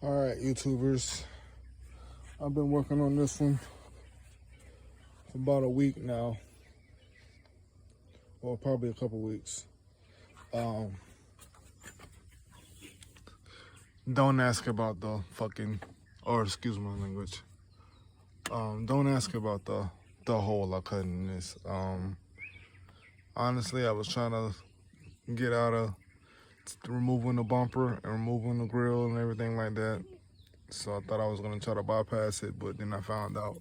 All right, YouTubers, I've been working on this one for about a week now, or probably a couple weeks. Don't ask about the fucking, or excuse my language. Don't ask about the hole I cut in this. Honestly, I was trying to get out of removing the bumper and removing the grill and everything like that. So I thought I was gonna try to bypass it, but then I found out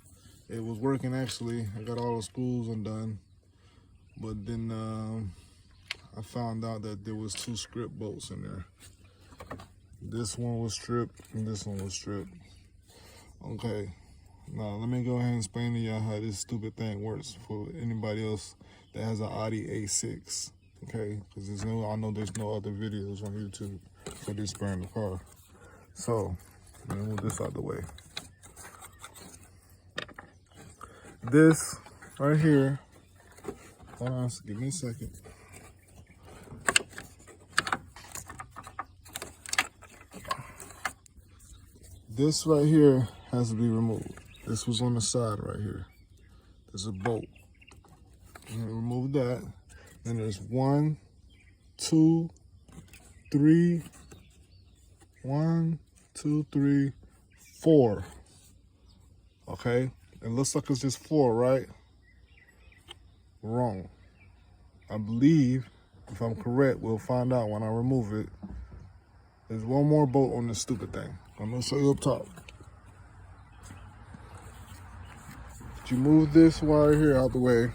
it was working actually. I got all the screws undone, but then I found out that there was 2 strip bolts in there. This one was stripped and this one was stripped. Okay, now let me go ahead and explain to y'all how this stupid thing works for anybody else that has an Audi A6. Okay, because I know there's no other videos on YouTube for this brand of car. So let me move this out the way. This right here, hold on, give me a second. This right here has to be removed. This was on the side right here. There's a bolt. Remove that. Then there's 1, 2, 3, 1, 2, 3, 4. Okay, it looks like it's just 4, right? Wrong. I believe, if I'm correct, we'll find out when I remove it. There's 1 more bolt on this stupid thing. I'm gonna show you up top. You move this wire here out the way,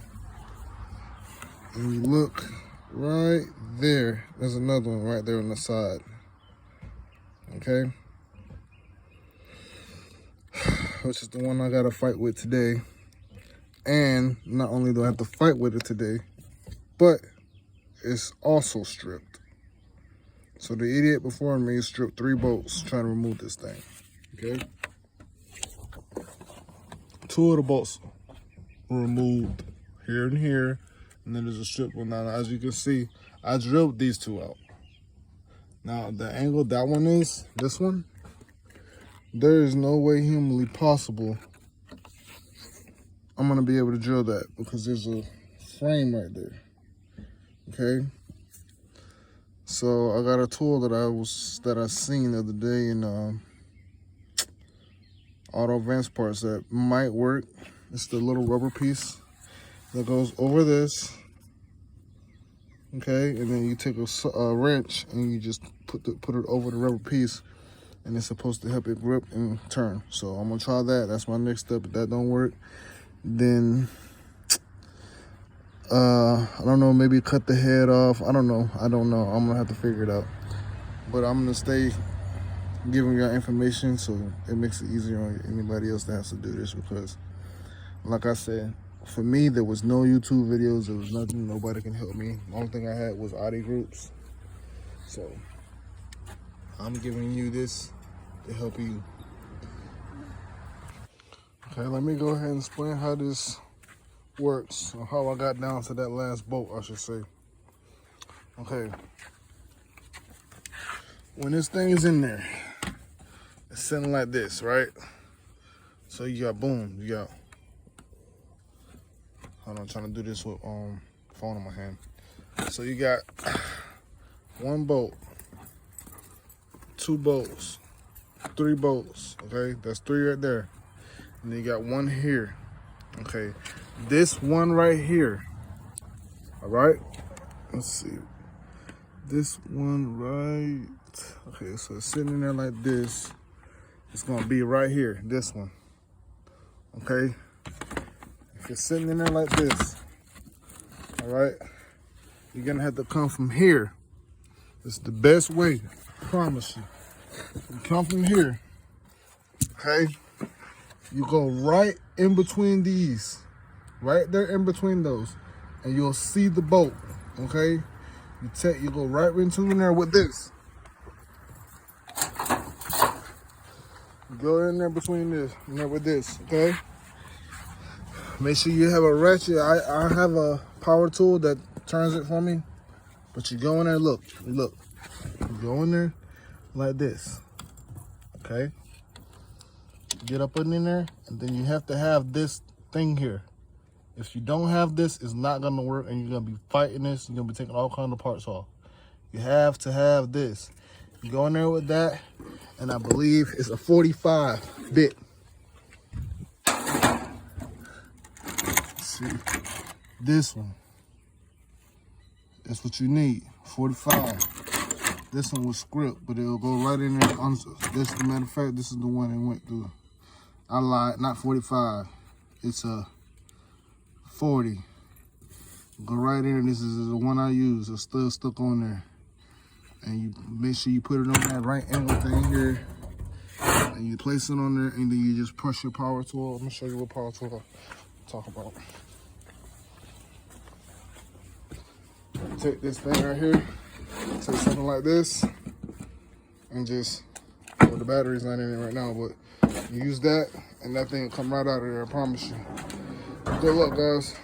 and you look right there. There's another one right there on the side. Okay? Which is the one I gotta fight with today. And not only do I have to fight with it today, but it's also stripped. So the idiot before me stripped 3 bolts trying to remove this thing. Okay? 2 of the bolts were removed here and here. And then there's a strip one. Now, as you can see, I drilled these 2 out. Now, the angle that one is, this one, there is no way humanly possible I'm gonna be able to drill that because there's a frame right there. Okay? So I got a tool that I seen the other day in Auto Advanced Parts that might work. It's the little rubber piece that goes over this. Okay, and then you take a wrench and you just put it over the rubber piece, and it's supposed to help it grip and turn. So I'm gonna try that. That's my next step. If that don't work, then I don't know, maybe cut the head off. I don't know. I'm gonna have to figure it out. But I'm gonna stay giving y'all information so it makes it easier on anybody else that has to do this, because like I said, for me, there was no YouTube videos. There was nothing. Nobody can help me. The only thing I had was Audi groups. So I'm giving you this to help you. Okay, let me go ahead and explain how this works, or how I got down to that last bolt, I should say. Okay. When this thing is in there, it's sitting like this, right? So you got, boom, you got, hold on, I'm trying to do this with phone in my hand. So you got 1 bolt, 2 bolts, 3 bolts, okay? That's 3 right there. And then you got 1 here, okay? This one right here, all right? Let's see. This one right, okay, so it's sitting in there like this. It's gonna be right here, this one, okay? If it's sitting in there like this, all right, you're gonna have to come from here. It's the best way, I promise you. You come from here, okay? You go right in between these, right there in between those, and you'll see the bolt, okay? You go right into in there with this. You go in there between this, in there with this, okay? Make sure you have a ratchet. I have a power tool that turns it for me, but you go in there, look. You go in there like this, okay? Get up in there, and then you have to have this thing here. If you don't have this, it's not gonna work, and you're gonna be fighting this. You're gonna be taking all kinds of parts off. You have to have this. You go in there with that, and I believe it's a 45 bit. Let's see, this one. That's what you need, 45. This one was script, but it'll go right in there. This, as a matter of fact, this is the one it went through. I lied, not 45. It's a 40. Go right in. This is the one I use. It's still stuck on there. And you make sure you put it on that right angle thing here. And you place it on there, and then you just push your power tool. I'm gonna show you what power tool I'm talking about. Take this thing right here, take something like this, and just, well, the battery's not in it right now, but use that, and that thing will come right out of there, I promise you. Good luck, guys.